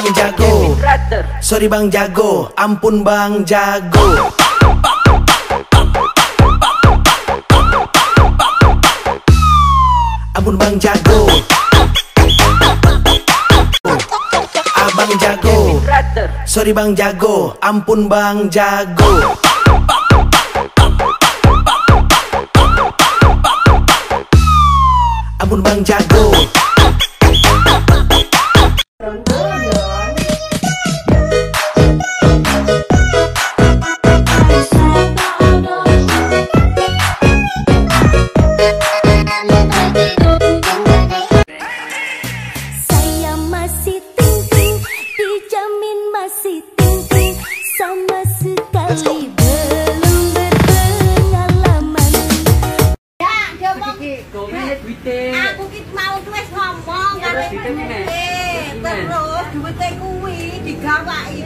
Bang Jago, sorry Bang Jago, ampun Bang Jago. Ampun Bang Jago, Abang Jago, sorry Bang Jago, ampun Bang Jago. Ampun Bang Jago. Saya masih ting-ting, dijamin masih ting-ting, sama sekali belum berpengalaman. Ya, dia mau aku ki mau wis ngomong karo terus duwite kuwi digawaki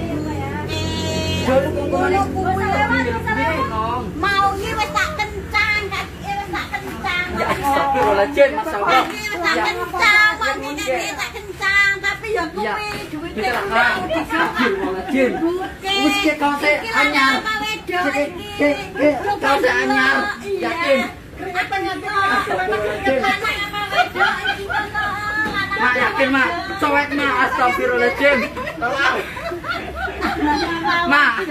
mau iki wis tak kencang, kaki wis tak kencang. Ya astagfirullahaladzim, masyaallah. Tak kencang, tapi ya kuwi duwite Astagfirullahaladzim. Wis ki kaose anyar. Kaose anyar. Yakin. Mak yakin mak, cowek mak, astagfirullahaladzim. Tolong. Mak.